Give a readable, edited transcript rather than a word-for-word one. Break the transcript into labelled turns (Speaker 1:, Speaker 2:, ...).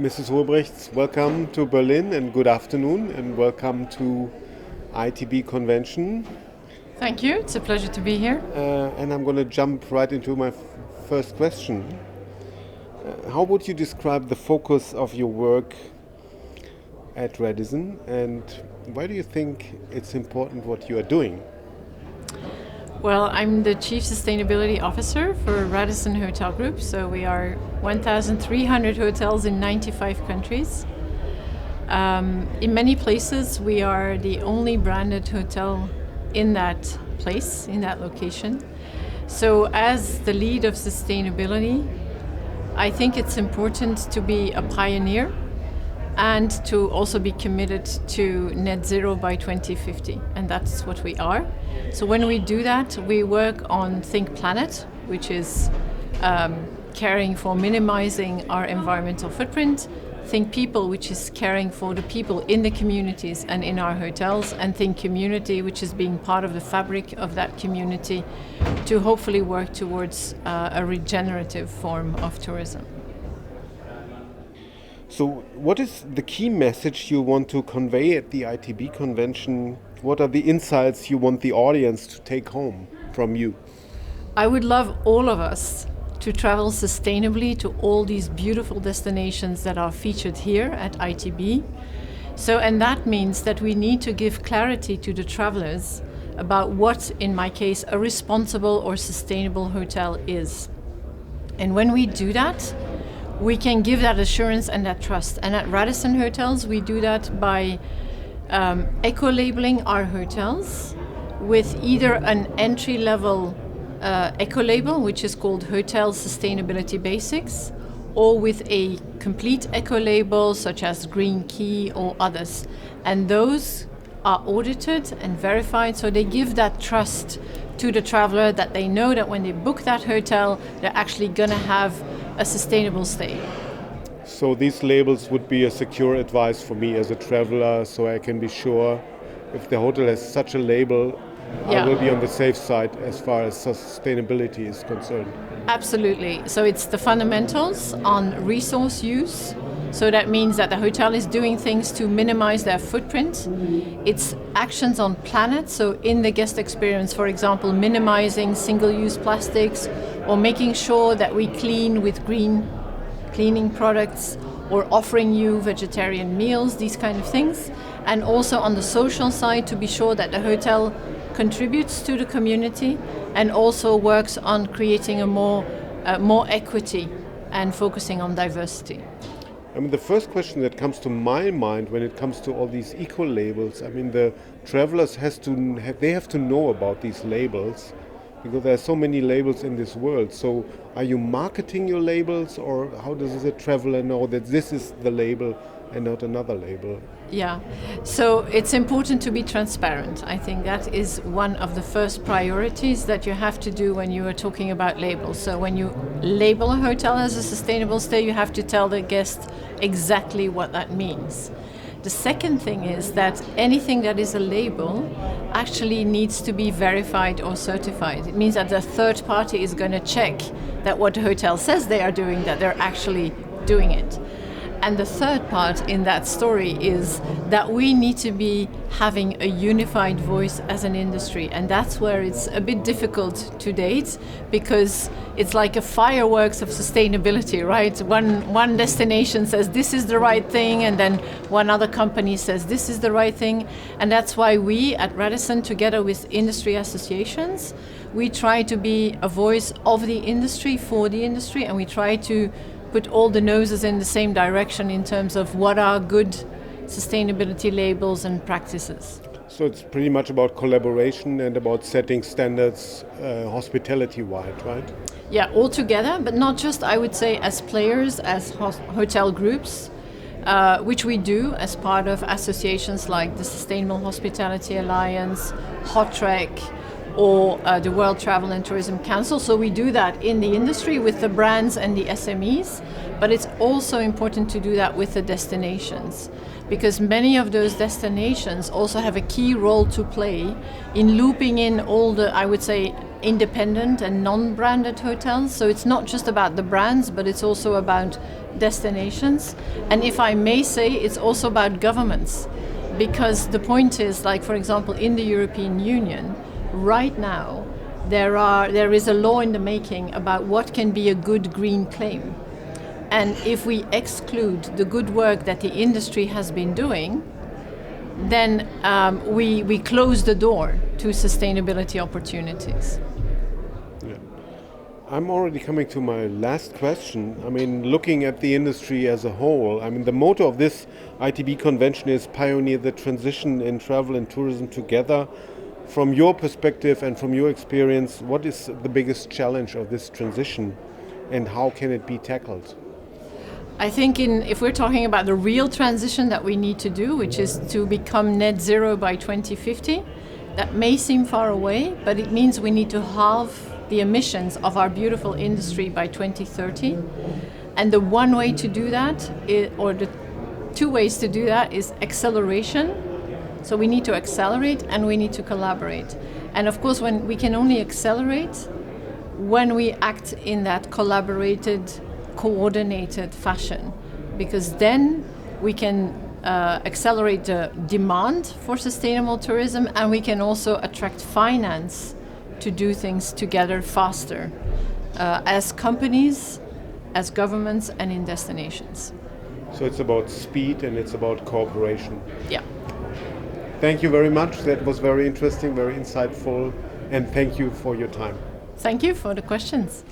Speaker 1: Mrs. Huijbrechts, welcome to Berlin and good afternoon and welcome to ITB convention.
Speaker 2: Thank you. It's a pleasure to be here.
Speaker 1: And I'm going to jump right into my first question. How would you describe the focus of your work at Radisson, and why do you think it's important what you are doing?
Speaker 2: Well, I'm the Chief Sustainability Officer for Radisson Hotel Group, so we are 1,300 hotels in 95 countries. In many places, we are the only branded hotel in that place, in that location. So as the lead of sustainability, I think it's important to be a pioneer and to also be committed to net zero by 2050, and that's what we are. So when we do that, we work on Think Planet, which is caring for minimizing our environmental footprint, Think People, which is caring for the people in the communities and in our hotels, and Think Community, which is being part of the fabric of that community to hopefully work towards a regenerative form of tourism.
Speaker 1: So what is the key message you want to convey at the ITB convention? What are the insights you want the audience to take home from you?
Speaker 2: I would love all of us to travel sustainably to all these beautiful destinations that are featured here at ITB. And that means that we need to give clarity to the travelers about what, in my case, a responsible or sustainable hotel is. And when we do that, we can give that assurance and that trust. And at Radisson Hotels, we do that by eco-labeling our hotels with either an entry-level eco-label, which is called Hotel Sustainability Basics, or with a complete eco-label, such as Green Key or others. And those are audited and verified, so they give that trust to the traveler that they know that when they book that hotel, they're actually going to have a sustainable stay.
Speaker 1: So these labels would be a secure advice for me as a traveler, so I can be sure if the hotel has such a label, I will be on the safe side as far as sustainability is concerned.
Speaker 2: Absolutely. So it's the fundamentals on resource use. So that means that the hotel is doing things to minimize their footprint. It's actions on planet, so in the guest experience, for example, minimizing single-use plastics or making sure that we clean with green cleaning products or offering you vegetarian meals, these kind of things. And also on the social side, to be sure that the hotel contributes to the community and also works on creating a more equity and focusing on diversity.
Speaker 1: I mean, the first question that comes to my mind when it comes to all these eco labels, I mean, the travelers have to know about these labels because there are so many labels in this world. So are you marketing your labels, or how does a traveler know that this is the label and not another label?
Speaker 2: Yeah, so it's important to be transparent. I think that is one of the first priorities that you have to do when you are talking about labels. So when you label a hotel as a sustainable stay, you have to tell the guest exactly what that means. The second thing is that anything that is a label actually needs to be verified or certified. It means that the third party is going to check that what the hotel says they are doing, that they're actually doing it. And the third part in that story is that we need to be having a unified voice as an industry. And that's where it's a bit difficult to date, because it's like a fireworks of sustainability, right? One destination says this is the right thing, and then one other company says this is the right thing. And that's why we at Radisson, together with industry associations, we try to be a voice of the industry for the industry, and we try to put all the noses in the same direction in terms of what are good sustainability labels and practices.
Speaker 1: So it's pretty much about collaboration and about setting standards hospitality-wide, right?
Speaker 2: Yeah, all together, but not just, I would say, as players, as hotel groups, which we do as part of associations like the Sustainable Hospitality Alliance, HOTREC, or the World Travel and Tourism Council. So we do that in the industry with the brands and the SMEs, but it's also important to do that with the destinations, because many of those destinations also have a key role to play in looping in all the, I would say, independent and non-branded hotels. So it's not just about the brands, but it's also about destinations. And if I may say, it's also about governments. Because the point is, like for example, in the European Union, right now, there is a law in the making about what can be a good green claim. And if we exclude the good work that the industry has been doing, then we close the door to sustainability opportunities.
Speaker 1: Yeah. I'm already coming to my last question. I mean, looking at the industry as a whole, I mean, the motto of this ITB convention is pioneer the transition in travel and tourism together. From your perspective and from your experience, what is the biggest challenge of this transition and how can it be tackled?
Speaker 2: I think if we're talking about the real transition that we need to do, which is to become net zero by 2050, that may seem far away, but it means we need to halve the emissions of our beautiful industry by 2030. And the one way to do that, or the two ways to do that, is acceleration. So we need to accelerate and we need to collaborate. And of course, when we can only accelerate when we act in that collaborated, coordinated fashion, because then we can accelerate the demand for sustainable tourism, and we can also attract finance to do things together faster as companies, as governments, and in destinations.
Speaker 1: So it's about speed and it's about cooperation.
Speaker 2: Yeah.
Speaker 1: Thank you very much. That was very interesting, very insightful, and thank you for your time.
Speaker 2: Thank you for the questions.